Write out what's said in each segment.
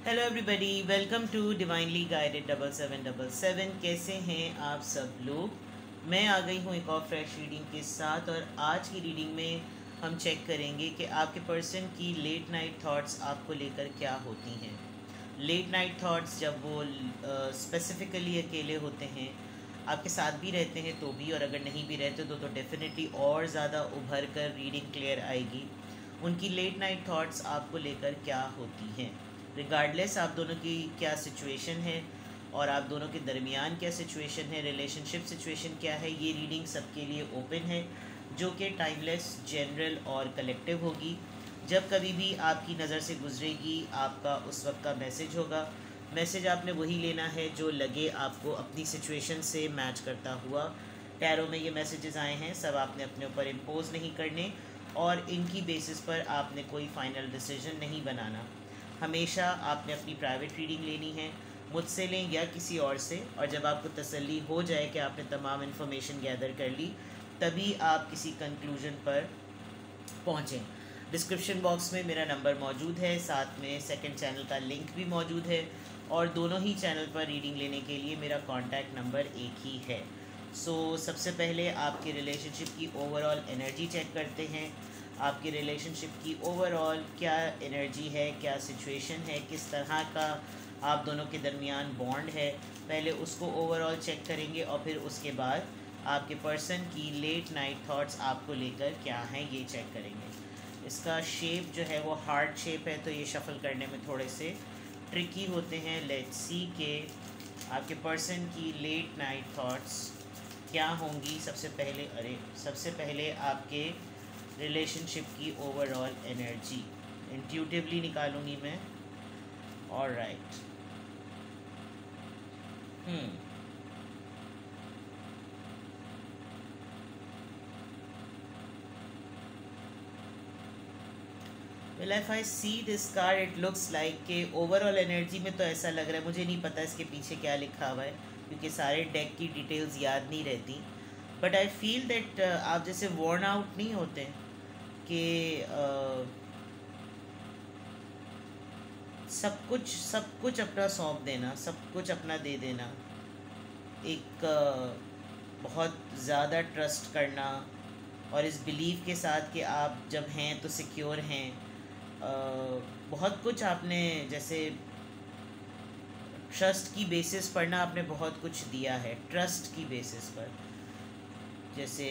Hello everybody, welcome to divinely guided 7777। कैसे हैं आप सब लोग। मैं आ गई हूँ एक और फ्रेश रीडिंग के साथ। और आज की रीडिंग में हम चेक करेंगे कि आपके पर्सन की लेट नाइट थॉट्स आपको लेकर क्या होती हैं। लेट नाइट थॉट्स जब वो स्पेसिफ़िकली अकेले होते हैं, आपके साथ भी रहते हैं तो भी, और अगर नहीं भी रहते तो डेफिनेटली और ज़्यादा उभर कर रीडिंग क्लियर आएगी। उनकी लेट नाइट थॉट्स आपको लेकर क्या होती हैं, रिगार्डलेस आप दोनों की क्या सिचुएशन है और आप दोनों के दरमियान क्या सिचुएशन है, रिलेशनशिप सिचुएशन क्या है। ये रीडिंग सबके लिए ओपन है, जो कि टाइमलेस, जनरल और कलेक्टिव होगी। जब कभी भी आपकी नज़र से गुजरेगी, आपका उस वक्त का मैसेज होगा। मैसेज आपने वही लेना है जो लगे आपको अपनी सिचुएशन से मैच करता हुआ। टैरो में ये मैसेजेस आए हैं, सब आपने अपने ऊपर इम्पोज नहीं करने और इनकी बेसिस पर आपने कोई फ़ाइनल डिसीजन नहीं बनाना। हमेशा आपने अपनी प्राइवेट रीडिंग लेनी है, मुझसे लें या किसी और से, और जब आपको तसल्ली हो जाए कि आपने तमाम इन्फॉर्मेशन गैदर कर ली, तभी आप किसी कंक्लूजन पर पहुँचें। डिस्क्रिप्शन बॉक्स में मेरा नंबर मौजूद है, साथ में सेकंड चैनल का लिंक भी मौजूद है, और दोनों ही चैनल पर रीडिंग लेने के लिए मेरा कॉन्टैक्ट नंबर एक ही है। सबसे पहले आपके रिलेशनशिप की ओवरऑल एनर्जी चेक करते हैं। आपके रिलेशनशिप की ओवरऑल क्या एनर्जी है, क्या सिचुएशन है, किस तरह का आप दोनों के दरमियान बॉन्ड है, पहले उसको ओवरऑल चेक करेंगे और फिर उसके बाद आपके पर्सन की लेट नाइट थॉट्स आपको लेकर क्या हैं ये चेक करेंगे। इसका शेप जो है वो हार्ट शेप है, तो ये शफ़ल करने में थोड़े से ट्रिकी होते हैं। लेट्स सी के आपके पर्सन की लेट नाइट थॉट्स क्या होंगी। सबसे पहले आपके रिलेशनशिप की ओवरऑल एनर्जी इंट्यूटिवली निकालूंगी मैं। Alright. Well, if I see this card it looks like के ओवरऑल एनर्जी में तो ऐसा लग रहा है, मुझे नहीं पता इसके पीछे क्या लिखा हुआ है क्योंकि सारे डेक की डिटेल्स याद नहीं रहती, बट आई फील दैट आप जैसे वॉर्न आउट नहीं होते कि सब कुछ अपना सौंप देना, सब कुछ अपना दे देना, एक बहुत ज़्यादा ट्रस्ट करना, और इस बिलीव के साथ कि आप जब हैं तो सिक्योर हैं। बहुत कुछ आपने जैसे ट्रस्ट की बेसिस पर ना आपने बहुत कुछ दिया है, ट्रस्ट की बेसिस पर। जैसे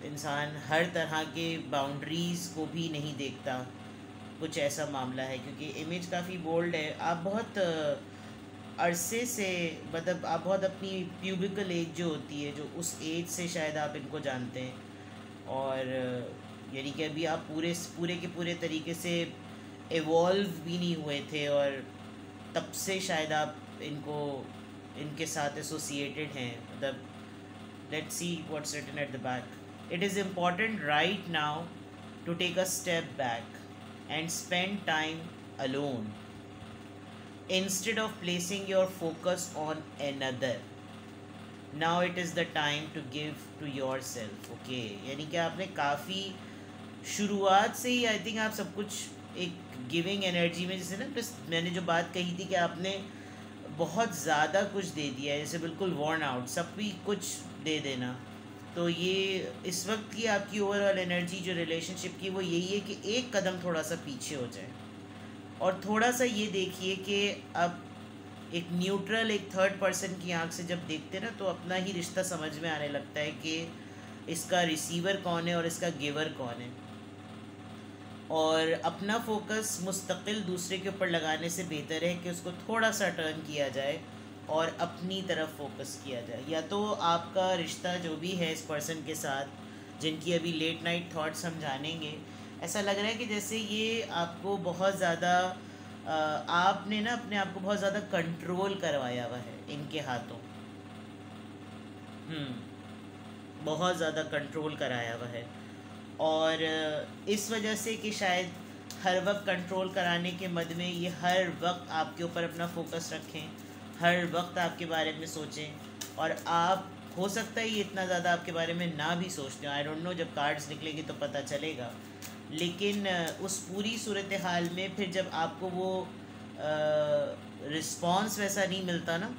इंसान हर तरह के बाउंड्रीज़ को भी नहीं देखता, कुछ ऐसा मामला है, क्योंकि इमेज काफ़ी बोल्ड है। आप बहुत अरसे से, मतलब आप बहुत अपनी प्यूबिकल एज जो होती है, जो उस एज से शायद आप इनको जानते हैं, और यानी कि अभी आप पूरे पूरे के पूरे तरीके से एवॉल्व भी नहीं हुए थे, और तब से शायद आप इनके साथ एसोसिएटेड हैं। मतलब let's see what's written at the back. It is important right now to take a step back and spend time alone instead of placing your focus on another. Now it is the time to give to yourself. Okay, यानी कि आपने काफ़ी शुरुआत से ही I think आप सब कुछ एक गिविंग एनर्जी में, जैसे ना बस मैंने जो बात कही थी कि आपने बहुत ज़्यादा कुछ दे दिया है, जैसे बिल्कुल वॉर्न आउट, सब भी कुछ दे देना। तो ये इस वक्त की आपकी ओवरऑल एनर्जी जो रिलेशनशिप की, वो यही है कि एक कदम थोड़ा सा पीछे हो जाए और थोड़ा सा ये देखिए कि अब एक न्यूट्रल, एक थर्ड पर्सन की आंख से जब देखते ना, तो अपना ही रिश्ता समझ में आने लगता है कि इसका रिसीवर कौन है और इसका गिवर कौन है। और अपना फोकस मुस्तकिल दूसरे के ऊपर लगाने से बेहतर है कि उसको थोड़ा सा टर्न किया जाए और अपनी तरफ फोकस किया जाए। या तो आपका रिश्ता जो भी है इस पर्सन के साथ, जिनकी अभी लेट नाइट थॉट्स हम जानेंगे, ऐसा लग रहा है कि जैसे ये आपको बहुत ज़्यादा आपने ना अपने आप को बहुत ज़्यादा कंट्रोल करवाया हुआ है इनके हाथों। बहुत ज़्यादा कंट्रोल कराया हुआ है, और इस वजह से कि शायद हर वक्त कंट्रोल कराने के मद में ये हर वक्त आपके ऊपर अपना फोकस रखें, हर वक्त आपके बारे में सोचें, और आप हो सकता है ये इतना ज़्यादा आपके बारे में ना भी सोचते हो। आई डोंट नो, जब कार्ड्स निकलेंगे तो पता चलेगा। लेकिन उस पूरी सूरत हाल में फिर जब आपको वो रिस्पॉन्स वैसा नहीं मिलता ना,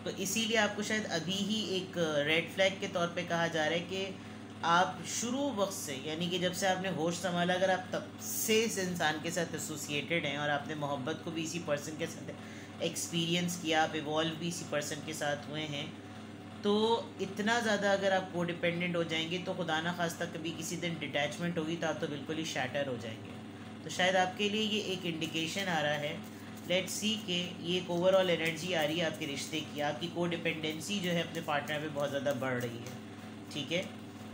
तो इसीलिए आपको शायद अभी ही एक रेड फ्लैग के तौर पे कहा जा रहा है कि आप शुरू वक्त से, यानी कि जब से आपने होश संभाला, अगर आप तब से इस इंसान के साथ एसोसिएटेड हैं और आपने मोहब्बत को भी इसी पर्सन के साथ एक्सपीरियंस किया, आप इवॉल्व भी इसी पर्सन के साथ हुए हैं, तो इतना ज़्यादा अगर आप को डिपेंडेंट हो जाएंगे तो खुदा ना खास्ता कभी किसी दिन डिटैचमेंट होगी तो आप तो बिल्कुल ही शैटर हो जाएंगे। तो शायद आपके लिए ये एक इंडिकेशन आ रहा है, लेट्स सी के ये एक ओवरऑल एनर्जी आ रही है आपके रिश्ते की, आपकी को डिपेंडेंसी जो है अपने पार्टनर पे बहुत ज़्यादा बढ़ रही है। ठीक है,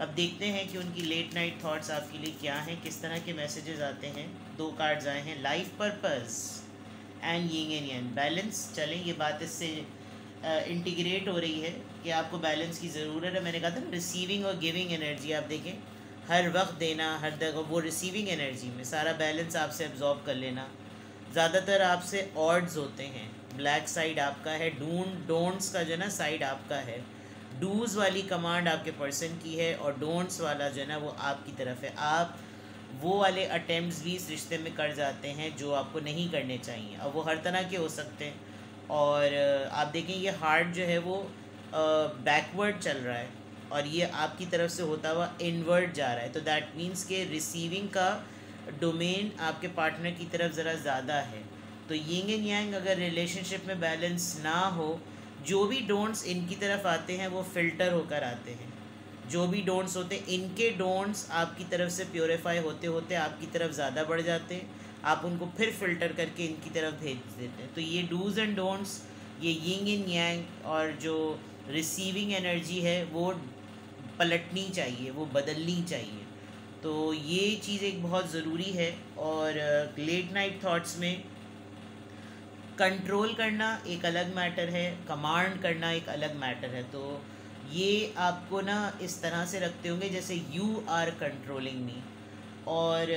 अब देखते हैं कि उनकी लेट नाइट थॉट्स आपके लिए क्या हैं, किस तरह के मैसेजेस आते हैं। 2 कार्ड्स आए हैं, life purpose and yin and yang, balance. चलें, ये बात इससे इंटीग्रेट हो रही है कि आपको बैलेंस की ज़रूरत है। मैंने कहा था ना, रिसीविंग और गिविंग एनर्जी, आप देखें हर वक्त देना, हर जगह, वो रिसीविंग एनर्जी में सारा बैलेंस आपसे एब्जॉर्ब कर लेना। ज़्यादातर आपसे ऑड्स होते हैं, ब्लैक साइड आपका है, डोंट्स का जो है ना साइड आपका है, डूज़ वाली कमांड आपके पर्सन की है और डोंट्स वाला जो है ना वो आपकी तरफ है। आप वो वाले अटेम्प्ट्स भी इस रिश्ते में कर जाते हैं जो आपको नहीं करने चाहिए। अब वो हर तरह के हो सकते हैं, और आप देखें ये हार्ट जो है वो बैकवर्ड चल रहा है और ये आपकी तरफ से होता हुआ इनवर्ड जा रहा है, तो दैट मीन्स के रिसीविंग का डोमेन आपके पार्टनर की तरफ ज़रा ज़्यादा है। तो यिंग एंड यांग अगर रिलेशनशिप में बैलेंस ना हो, जो भी डोंट्स इनकी तरफ आते हैं वो फ़िल्टर होकर आते हैं। जो भी डोंट्स होते हैं, इनके डोंट्स आपकी तरफ से प्योरीफाई होते होते आपकी तरफ ज़्यादा बढ़ जाते हैं, आप उनको फिर फ़िल्टर करके इनकी तरफ भेज देते हैं। तो ये डूज़ एंड डोंट्स, ये यिंग एंड यांग और जो रिसीविंग एनर्जी है वो पलटनी चाहिए, वो बदलनी चाहिए। तो ये चीज़ एक बहुत ज़रूरी है। और लेट नाइट थॉट्स में कंट्रोल करना एक अलग मैटर है, कमांड करना एक अलग मैटर है। तो ये आपको ना इस तरह से रखते होंगे जैसे यू आर कंट्रोलिंग मी। और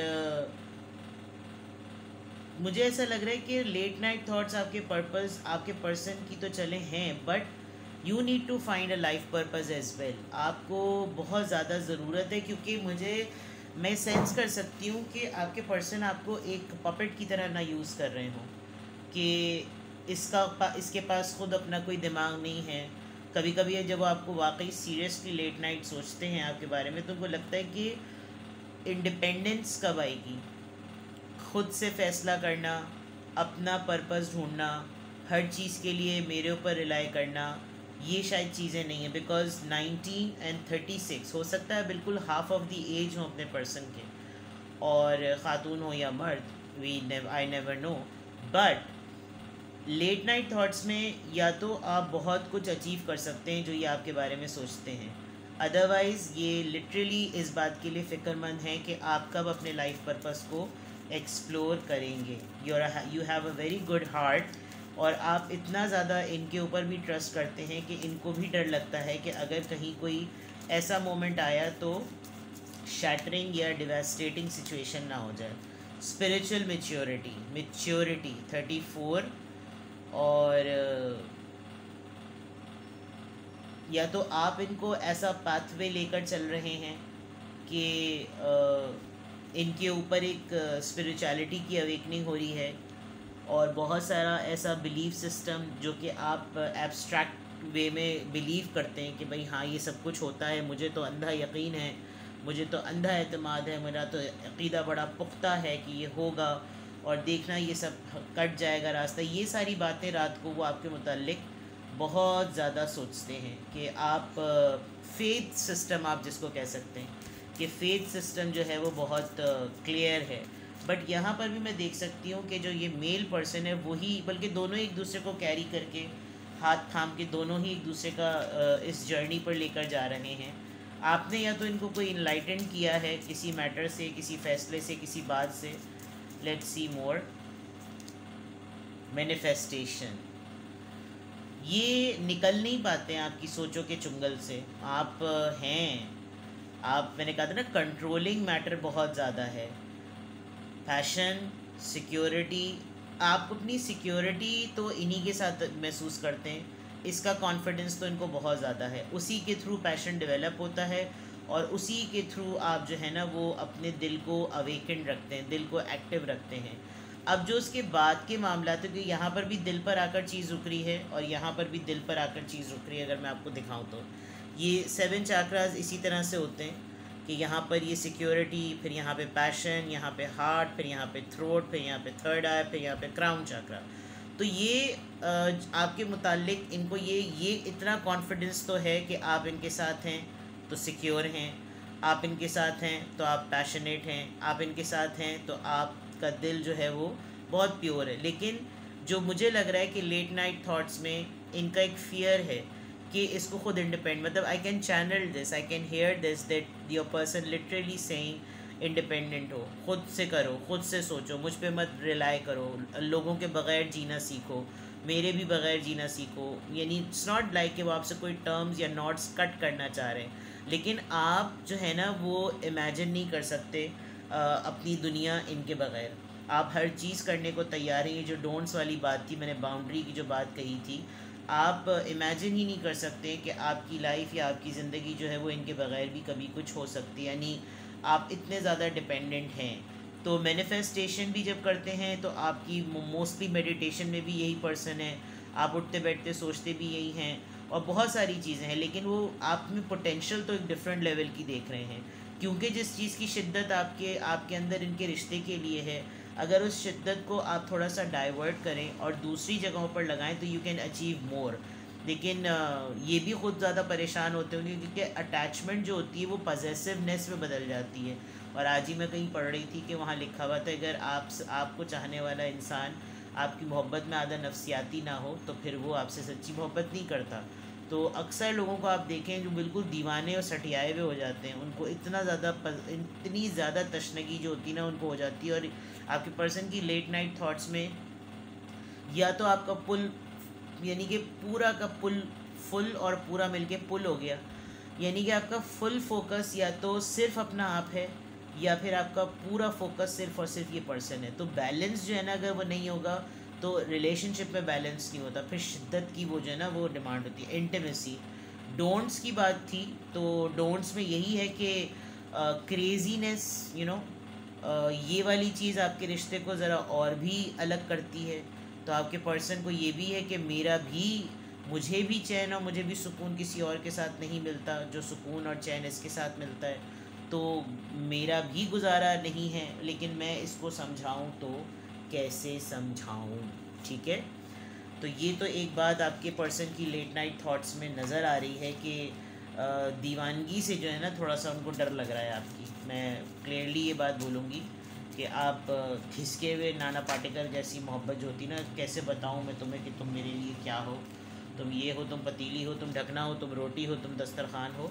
मुझे ऐसा लग रहा है कि लेट नाइट थॉट्स आपके पर्पस, आपके पर्सन की तो चले हैं, but you need to find a life purpose as well. आपको बहुत ज़्यादा ज़रूरत है, क्योंकि मैं सेंस कर सकती हूँ कि आपके पर्सन आपको एक पपेट की तरह ना यूज़ कर रहे हों, कि इसके पास खुद अपना कोई दिमाग नहीं है। कभी कभी जब वो आपको वाकई सीरियसली लेट नाइट सोचते हैं आपके बारे में, तो उनको लगता है कि इंडिपेंडेंस कब आएगी, खुद से फ़ैसला करना, अपना पर्पस ढूंढना, हर चीज़ के लिए मेरे ऊपर रिलाई करना, ये शायद चीज़ें नहीं है। बिकॉज 19 एंड 36 हो सकता है बिल्कुल हाफ ऑफ द एज हो अपने पर्सन के, और ख़ातून हो या मर्द, I never know. But let night thoughts में या तो आप बहुत कुछ अचीव कर सकते हैं जो ये आपके बारे में सोचते हैं, अदरवाइज़ ये लिटरली इस बात के लिए फ़िक्रमंद हैं कि आप कब अपने लाइफ पर्पस को एक्सप्लोर करेंगे। You have a very good heart, और आप इतना ज़्यादा इनके ऊपर भी ट्रस्ट करते हैं कि इनको भी डर लगता है कि अगर कहीं कोई ऐसा मोमेंट आया तो शैटरिंग या डिवास्टेटिंग सिचुएशन ना हो जाए। स्पिरिचुअल मेच्योरिटी 34, और या तो आप इनको ऐसा पाथवे लेकर चल रहे हैं कि इनके ऊपर एक स्पिरिचुअलिटी की अवेकनिंग हो रही है, और बहुत सारा ऐसा बिलीफ सिस्टम जो कि आप एब्स्ट्रैक्ट वे में बिलीव करते हैं कि भाई हाँ ये सब कुछ होता है, मुझे तो अंधा यकीन है, मुझे तो अंधा एतमाद है, मेरा तो अक़ीदा बड़ा पुख्ता है कि ये होगा, और देखना ये सब कट जाएगा रास्ता। ये सारी बातें रात को वो आपके मुताल्लिक बहुत ज़्यादा सोचते हैं कि आप फेथ सिस्टम, आप जिसको कह सकते हैं कि फेथ सिस्टम जो है वो बहुत क्लियर है। बट यहाँ पर भी मैं देख सकती हूँ कि जो ये मेल पर्सन है वही, बल्कि दोनों एक दूसरे को कैरी करके, हाथ थाम के दोनों ही एक दूसरे का इस जर्नी पर लेकर जा रहे हैं। आपने या तो इनको कोई इनलाइटन किया है किसी मैटर से, किसी फ़ैसले से, किसी बात से। Let's see more. मैनिफेस्टेशन, ये निकल नहीं पाते हैं आपकी सोचों के चुंगल से। आप मैंने कहा था ना, कंट्रोलिंग मैटर बहुत ज़्यादा है। फैशन, सिक्योरिटी, आप अपनी सिक्योरिटी तो इन्हीं के साथ महसूस करते हैं, इसका कॉन्फिडेंस तो इनको बहुत ज़्यादा है, उसी के थ्रू पैशन डेवलप होता है, और उसी के थ्रू आप जो है ना वो अपने दिल को अवेकन रखते हैं, दिल को एक्टिव रखते हैं। अब जो उसके बाद के मामला तो कि यहाँ पर भी दिल पर आकर चीज़ रुक रही है और यहाँ पर भी दिल पर आकर चीज़ रुक रही है। अगर मैं आपको दिखाऊं तो ये 7 चाक्रास इसी तरह से होते हैं कि यहाँ पर ये सिक्योरिटी, फिर यहाँ पे पैशन, यहाँ पे हार्ट, फिर यहाँ पे थ्रोट, फिर यहाँ पे थर्ड आई, फिर यहाँ पे क्राउन चाक्रा। तो ये आपके मुतालिक इनको ये इतना कॉन्फिडेंस तो है कि आप इनके साथ हैं तो सिक्योर हैं, आप इनके साथ हैं तो आप पैशनेट हैं, आप इनके साथ हैं तो आपका दिल जो है वो बहुत प्योर है। लेकिन जो मुझे लग रहा है कि लेट नाइट थॉट्स में इनका एक फियर है कि इसको खुद इंडिपेंडेंट, मतलब I can channel this, I can hear this that your person literally saying independent हो, खुद से करो, खुद से सोचो, मुझ पे मत रिलाई करो, लोगों के बगैर जीना सीखो, मेरे भी बगैर जीना सीखो। यानी इट्स नॉट लाइक कि वो आपसे कोई टर्म्स या नॉट्स कट करना चाह रहे हैं, लेकिन आप जो है ना वो इमेजिन नहीं कर सकते अपनी दुनिया इनके बगैर। आप हर चीज़ करने को तैयार हैं। ये जो डोंट्स वाली बात थी, मैंने बाउंड्री की जो बात कही थी, आप इमेजिन ही नहीं कर सकते कि आपकी लाइफ या आपकी ज़िंदगी जो है वो इनके बगैर भी कभी कुछ हो सकती है। यानी आप इतने ज़्यादा डिपेंडेंट हैं। तो मैनिफेस्टेशन भी जब करते हैं तो आपकी मोस्टली मेडिटेशन में भी यही पर्सन है, आप उठते बैठते सोचते भी यही हैं, और बहुत सारी चीज़ें हैं। लेकिन वो आप में पोटेंशियल तो एक डिफरेंट लेवल की देख रहे हैं, क्योंकि जिस चीज़ की शिद्दत आपके आपके अंदर इनके रिश्ते के लिए है, अगर उस शिद्दत को आप थोड़ा सा डाइवर्ट करें और दूसरी जगहों पर लगाएं तो यू कैन अचीव मोर। लेकिन ये भी खुद ज़्यादा परेशान होते होंगे, क्योंकि अटैचमेंट जो होती है वो पॉजेसिवनेस में बदल जाती है। और आज ही मैं कहीं पढ़ रही थी कि वहाँ लिखा हुआ था, अगर आपको चाहने वाला इंसान आपकी मोहब्बत में आधा नफसियाती ना हो तो फिर वो आपसे सच्ची मोहब्बत नहीं करता। तो अक्सर लोगों को आप देखें जो बिल्कुल दीवाने और सठियाए हुए हो जाते हैं, उनको इतनी ज़्यादा तशनगी जो होती है ना उनको हो जाती है। और आपके पर्सन की लेट नाइट थॉट्स में या तो आपका पुल, यानी कि पूरा का पुल फुल और पूरा मिलके पुल हो गया, यानी कि आपका फुल फोकस या तो सिर्फ अपना आप है या फिर आपका पूरा फोकस सिर्फ और सिर्फ ये पर्सन है। तो बैलेंस जो है ना, अगर वो नहीं होगा तो रिलेशनशिप में बैलेंस नहीं होता, फिर शिद्दत की वो जो है ना वो डिमांड होती है, इंटीमेसी। डोंट्स की बात थी तो डोंट्स में यही है कि क्रेजीनेस, ये वाली चीज़ आपके रिश्ते को ज़रा और भी अलग करती है। तो आपके पर्सन को ये भी है कि मुझे भी चैन और मुझे भी सुकून किसी और के साथ नहीं मिलता जो सुकून और चैन इसके साथ मिलता है, तो मेरा भी गुजारा नहीं है। लेकिन मैं इसको समझाऊं तो कैसे समझाऊं, ठीक है। तो ये तो एक बात आपके पर्सन की लेट नाइट थॉट्स में नज़र आ रही है कि दीवानगी से जो है ना थोड़ा सा उनको डर लग रहा है आपकी। मैं क्लियरली ये बात बोलूँगी कि आप खिसके हुए नाना पाटेकर जैसी मोहब्बत जो होती ना, कैसे बताऊँ मैं तुम्हें कि तुम मेरे लिए क्या हो, तुम ये हो, तुम पतीली हो, तुम ढकना हो, तुम रोटी हो, तुम दस्तरखान हो।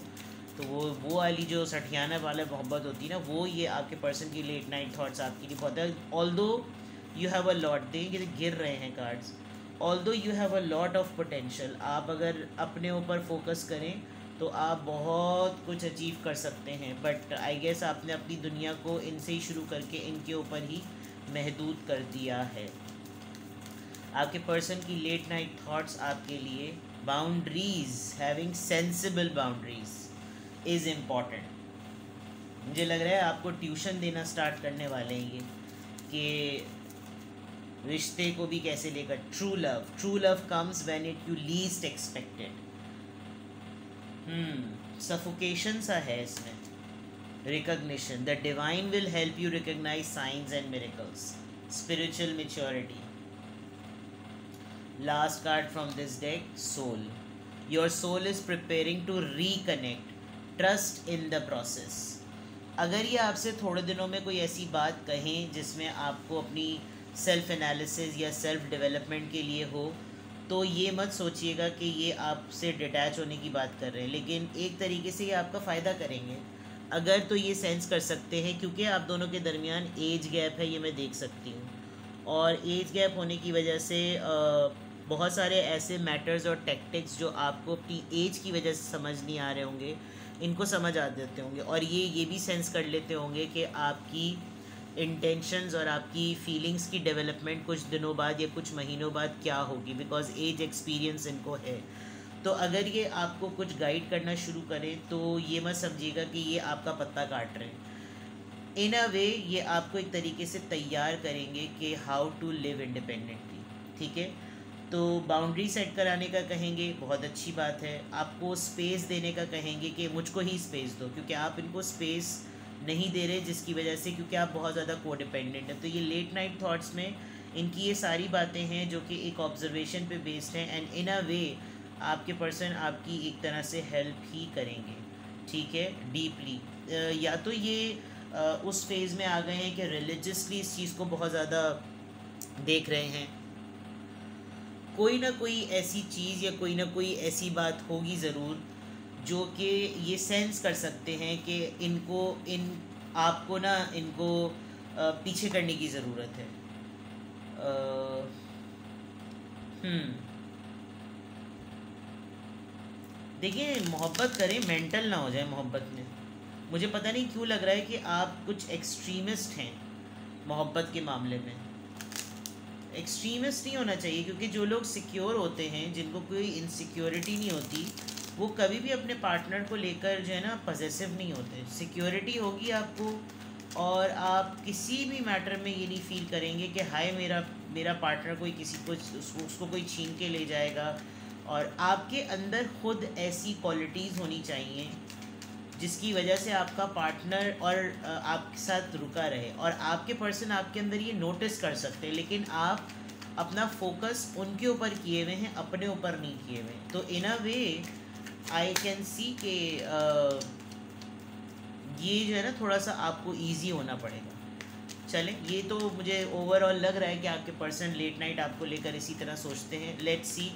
तो वो वाली जो सठियाना वाला मोहब्बत होती है ना, वो ये आपके पर्सन की लेट नाइट थॉट्स आपके लिए बहुत है। Although you have a lot, देखिए गिर रहे हैं cards, although you have a lot of potential, आप अगर अपने ऊपर फोकस करें तो आप बहुत कुछ अचीव कर सकते हैं। बट आई गेस आपने अपनी दुनिया को इनसे ही शुरू करके इनके ऊपर ही महदूद कर दिया है। आपके पर्सन की लेट नाइट थॉट्स आपके लिए boundaries, having sensible boundaries is important. मुझे लग रहा है आपको ट्यूशन देना स्टार्ट करने वाले हैं ये, कि रिश्ते को भी कैसे लेकर। True love comes when it you least expected. Suffocation सा है इसमें। Recognition, the divine will help you recognize signs and miracles. Spiritual maturity. Last card from this deck, soul. Your soul is preparing to reconnect, trust in the process. अगर ये आपसे थोड़े दिनों में कोई ऐसी बात कहें जिसमें आपको अपनी सेल्फ एनालिसिस या सेल्फ डेवलपमेंट के लिए हो, तो ये मत सोचिएगा कि ये आपसे डिटैच होने की बात कर रहे हैं, लेकिन एक तरीके से ये आपका फ़ायदा करेंगे। अगर तो ये सेंस कर सकते हैं, क्योंकि आप दोनों के दरमियान एज गैप है, ये मैं देख सकती हूँ। और एज गैप होने की वजह से बहुत सारे ऐसे मैटर्स और टैक्टिक्स जो आपको अपनी एज की वजह से समझ नहीं आ रहे होंगे, इनको समझ आ देते होंगे। और ये भी सेंस कर लेते होंगे कि आपकी इंटेंशंस और आपकी फीलिंग्स की डेवलपमेंट कुछ दिनों बाद या कुछ महीनों बाद क्या होगी, बिकॉज एज एक्सपीरियंस इनको है। तो अगर ये आपको कुछ गाइड करना शुरू करें तो ये मत समझिएगा कि ये आपका पत्ता काट रहे हैं। इन अ वे ये आपको एक तरीके से तैयार करेंगे कि हाउ टू लिव इंडिपेंडेंटली। ठीक है, तो बाउंड्री सेट कराने का कहेंगे, बहुत अच्छी बात है। आपको स्पेस देने का कहेंगे कि मुझको ही स्पेस दो, क्योंकि आप इनको स्पेस नहीं दे रहे, जिसकी वजह से क्योंकि आप बहुत ज़्यादा कोडिपेंडेंट हैं। तो ये लेट नाइट थॉट्स में इनकी ये सारी बातें हैं जो कि एक ऑब्जर्वेशन पे बेस्ड हैं, एंड इन अ वे आपके पर्सन आपकी एक तरह से हेल्प ही करेंगे। ठीक है, डीपली या तो ये उस फेज़ में आ गए हैं कि रिलीजियसली इस चीज़ को बहुत ज़्यादा देख रहे हैं। कोई ना कोई ऐसी चीज़ या कोई ना कोई ऐसी बात होगी ज़रूर जो कि ये सेंस कर सकते हैं कि इनको इन आपको ना इनको पीछे करने की ज़रूरत है। अ, हम्म देखिए, मोहब्बत करें, मेंटल ना हो जाए मोहब्बत में। मुझे पता नहीं क्यों लग रहा है कि आप कुछ एक्सट्रीमिस्ट हैं मोहब्बत के मामले में। एक्सट्रीमिस्ट नहीं होना चाहिए, क्योंकि जो लोग सिक्योर होते हैं, जिनको कोई इनसिक्योरिटी नहीं होती, वो कभी भी अपने पार्टनर को लेकर जो है ना पजेसिव नहीं होते। सिक्योरिटी होगी आपको, और आप किसी भी मैटर में ये नहीं फील करेंगे कि हाय मेरा मेरा पार्टनर कोई किसी को उसको कोई छीन के ले जाएगा। और आपके अंदर खुद ऐसी क्वालिटीज़ होनी चाहिए जिसकी वजह से आपका पार्टनर और आपके साथ रुका रहे, और आपके पर्सन आपके अंदर ये नोटिस कर सकते हैं, लेकिन आप अपना फोकस उनके ऊपर किए हुए हैं, अपने ऊपर नहीं किए हुए। तो इन अ वे आई कैन सी के ये जो है ना थोड़ा सा आपको इजी होना पड़ेगा। चलें, ये तो मुझे ओवरऑल लग रहा है कि आपके पर्सन लेट नाइट आपको लेकर इसी तरह सोचते हैं। लेट्स सी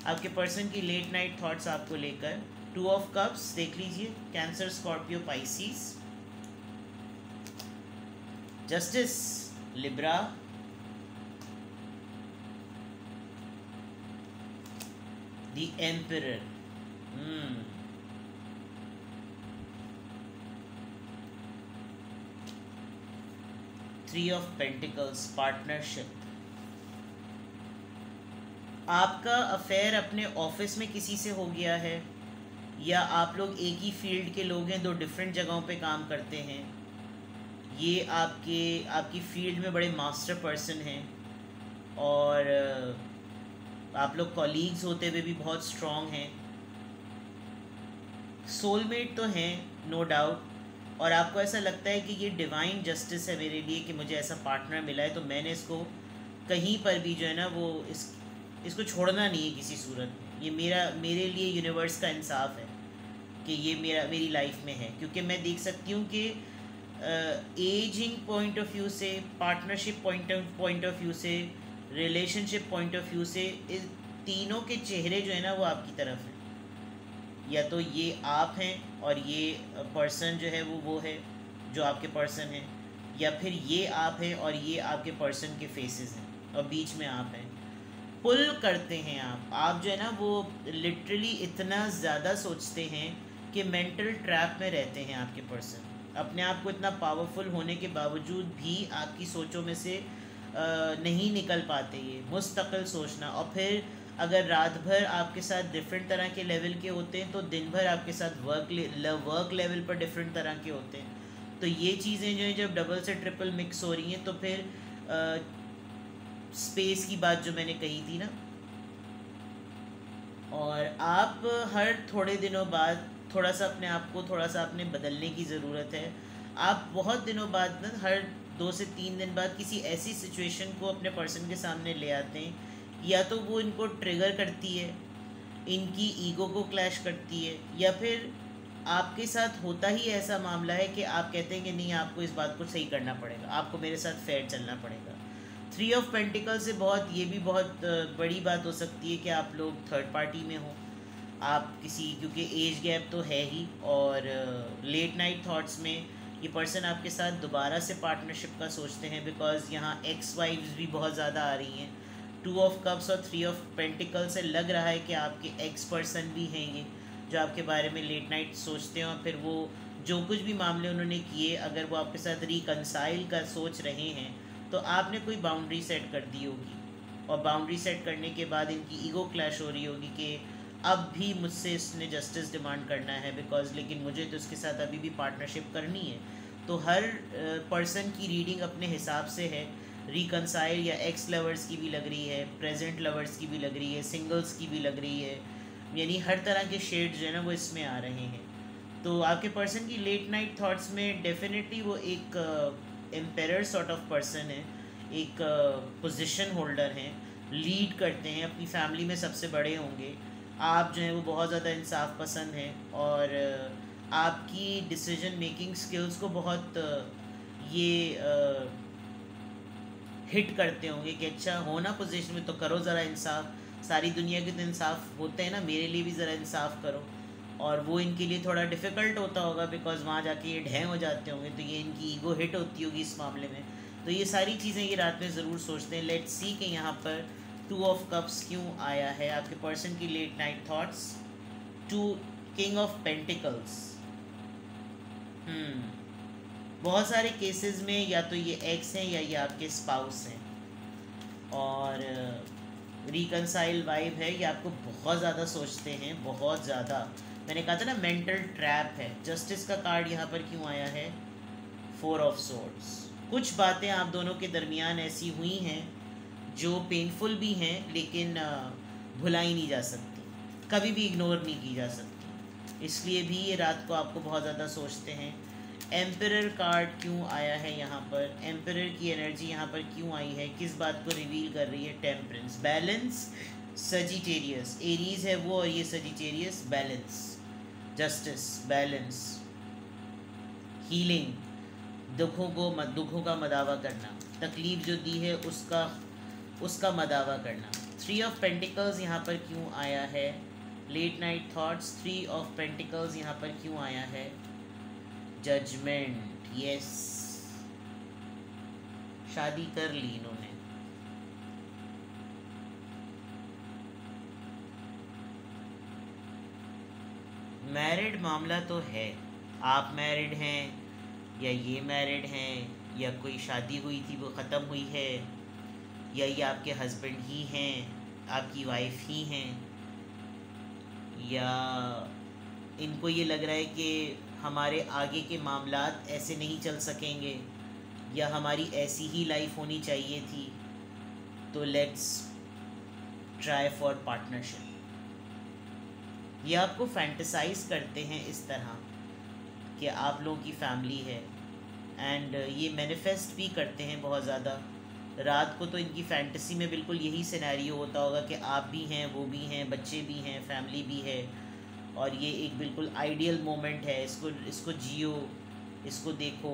आपके पर्सन की लेट नाइट थॉट्स आपको लेकर। 2 ऑफ कप्स देख लीजिए, cancer, Scorpio, Pisces, justice, Libra, the emperor, 3 of pentacles, partnership. आपका अफेयर अपने ऑफिस में किसी से हो गया है, या आप लोग एक ही फील्ड के लोग हैं, 2 डिफरेंट जगहों पे काम करते हैं। ये आपकी फील्ड में बड़े मास्टर पर्सन हैं, और आप लोग कॉलीग्स होते हुए भी बहुत स्ट्रॉन्ग हैं। सोलमेट तो हैं, नो डाउट। और आपको ऐसा लगता है कि ये डिवाइन जस्टिस है मेरे लिए कि मुझे ऐसा पार्टनर मिला है, तो मैंने इसको कहीं पर भी जो है ना वो इसको छोड़ना नहीं है किसी सूरत में। ये मेरे लिए यूनिवर्स का इंसाफ है कि ये मेरी लाइफ में है, क्योंकि मैं देख सकती हूँ कि एजिंग पॉइंट ऑफ व्यू से, पार्टनरशिप पॉइंट ऑफ व्यू से, रिलेशनशिप पॉइंट ऑफ व्यू से, इस तीनों के चेहरे जो है ना वो आपकी तरफ हैं। या तो ये आप हैं और ये पर्सन जो है वो है जो आपके पर्सन है, या फिर ये आप हैं और ये आपके पर्सन के फेसेस हैं और बीच में आप हैं। पुल करते हैं आप जो है ना वो लिटरली इतना ज़्यादा सोचते हैं कि मेंटल ट्रैप में रहते हैं आपके पर्सन। अपने आप को इतना पावरफुल होने के बावजूद भी आपकी सोचों में से नहीं निकल पाते। ये मुस्तकिल सोचना, और फिर अगर रात भर आपके साथ डिफरेंट तरह के लेवल के होते हैं, तो दिन भर आपके साथ वर्क लेवल पर डिफरेंट तरह के होते हैं। तो ये चीज़ें जो हैं जब डबल से ट्रिपल मिक्स हो रही हैं, तो फिर स्पेस की बात जो मैंने कही थी ना, और आप हर थोड़े दिनों बाद थोड़ा सा अपने आप को थोड़ा सा अपने बदलने की ज़रूरत है। आप बहुत दिनों बाद ना, हर 2 से 3 दिन बाद किसी ऐसी सिचुएशन को अपने पर्सन के सामने ले आते हैं, या तो वो इनको ट्रिगर करती है, इनकी ईगो को क्लैश करती है, या फिर आपके साथ होता ही ऐसा मामला है कि आप कहते हैं कि नहीं, आपको इस बात को सही करना पड़ेगा, आपको मेरे साथ फेयर चलना पड़ेगा। 3 ऑफ पेंटिकल से ये भी बहुत बड़ी बात हो सकती है कि आप लोग थर्ड पार्टी में हो, आप क्योंकि एज गैप तो है ही, और लेट नाइट थॉट्स में ये पर्सन आपके साथ दोबारा से पार्टनरशिप का सोचते हैं, बिकॉज यहाँ एक्स वाइफ्स भी बहुत ज़्यादा आ रही हैं। 2 ऑफ कप्स और 3 ऑफ पेंटिकल से लग रहा है कि आपके एक्स पर्सन भी हैं ये, जो आपके बारे में लेट नाइट सोचते हैं, और फिर वो जो कुछ भी मामले उन्होंने किए, अगर वो आपके साथ रिकनसाइल का सोच रहे हैं, तो आपने कोई बाउंड्री सेट कर दी होगी, और बाउंड्री सेट करने के बाद इनकी ईगो क्लैश हो रही होगी कि अब भी मुझसे इसने जस्टिस डिमांड करना है, बिकॉज लेकिन मुझे तो इसके साथ अभी भी पार्टनरशिप करनी है। तो हर पर्सन की रीडिंग अपने हिसाब से है। रिकनसाइल या एक्स लवर्स की भी लग रही है, प्रेजेंट लवर्स की भी लग रही है, सिंगल्स की भी लग रही है, यानी हर तरह के शेड जो है ना वो इसमें आ रहे हैं। तो आपके पर्सन की लेट नाइट थॉट्स में डेफिनेटली वो एक एम्पेरर सॉर्ट ऑफ पर्सन है, एक पोजीशन होल्डर हैं, लीड करते हैं, अपनी फैमिली में सबसे बड़े होंगे। आप जो है वो बहुत ज़्यादा इंसाफ पसंद हैं और आपकी डिसीजन मेकिंग स्किल्स को बहुत ये हिट करते होंगे कि अच्छा हो ना पोजीशन में तो करो ज़रा इंसाफ, सारी दुनिया के तो इंसाफ होते हैं ना, मेरे लिए भी ज़रा इंसाफ करो। और वो इनके लिए थोड़ा डिफ़िकल्ट होता होगा बिकॉज वहाँ जाके ये ढैंग हो जाते होंगे, तो ये इनकी ईगो हिट होती होगी इस मामले में। तो ये सारी चीज़ें ये रात में ज़रूर सोचते हैं। लेट्स सी कि यहाँ पर 2 ऑफ कप्स क्यों आया है आपके पर्सन की late night thoughts. 2 king of pentacles. बहुत सारे केसेस में या तो ये एक्स हैं या ये आपके स्पाउस हैं, और रिकनसाइल वाइब है, ये आपको बहुत ज़्यादा सोचते हैं, बहुत ज़्यादा। मैंने कहा था ना मेंटल ट्रैप है। जस्टिस का कार्ड यहाँ पर क्यों आया है? 4 ऑफ सोर्ड्स। कुछ बातें आप दोनों के दरमियान ऐसी हुई हैं जो पेनफुल भी हैं लेकिन भुलाई नहीं जा सकती, कभी भी इग्नोर नहीं की जा सकती, इसलिए भी ये रात को आपको बहुत ज़्यादा सोचते हैं। एम्परर कार्ड क्यों आया है यहाँ पर? एम्परर की एनर्जी यहाँ पर क्यों आई है? किस बात को रिवील कर रही है? टेम्परेंस, बैलेंस, सजिटेरियस, एरीज है वो और ये Sagittarius, balance, justice, balance, healing, दुखों का मदावा करना, तकलीफ़ जो दी है उसका मदावा करना। 3 ऑफ पेंटिकल्स यहाँ पर क्यों आया है? Late night thoughts. 3 of pentacles यहाँ पर क्यों आया है? जजमेंट, यस, शादी कर ली इन्होंने। मैरिड मामला तो है, आप मैरिड हैं या ये मैरिड हैं या कोई शादी हुई थी वो ख़त्म हुई है, या ये आपके हस्बैंड ही हैं, आपकी वाइफ ही हैं, या इनको ये लग रहा है कि हमारे आगे के मामलात ऐसे नहीं चल सकेंगे या हमारी ऐसी ही लाइफ होनी चाहिए थी, तो लेट्स ट्राई फॉर पार्टनरशिप। ये आपको फैंटेसाइज करते हैं इस तरह कि आप लोगों की फैमिली है, एंड ये मैनिफेस्ट भी करते हैं बहुत ज़्यादा। रात को तो इनकी फैंटेसी में बिल्कुल यही सिनेरियो होता होगा कि आप भी हैं, वो भी हैं, बच्चे भी हैं, फैमिली भी है, और ये एक बिल्कुल आइडियल मोमेंट है, इसको जियो, इसको देखो।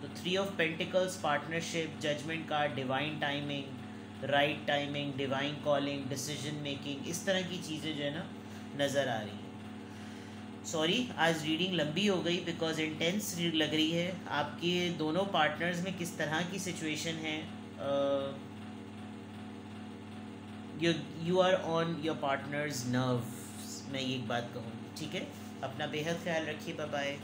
तो 3 of pentacles, partnership, judgement card, divine timing, right timing, divine calling, decision making, इस तरह की चीज़ें जो है ना नज़र आ रही हैं। सॉरी आज रीडिंग लंबी हो गई बिकॉज इंटेंस लग रही है। आपके दोनों पार्टनर्स में किस तरह की सिचुएशन है? You are on your partner's nerves, मैं ये एक बात कहूँगी। ठीक है, अपना बेहद ख्याल रखिए, बाय बाय।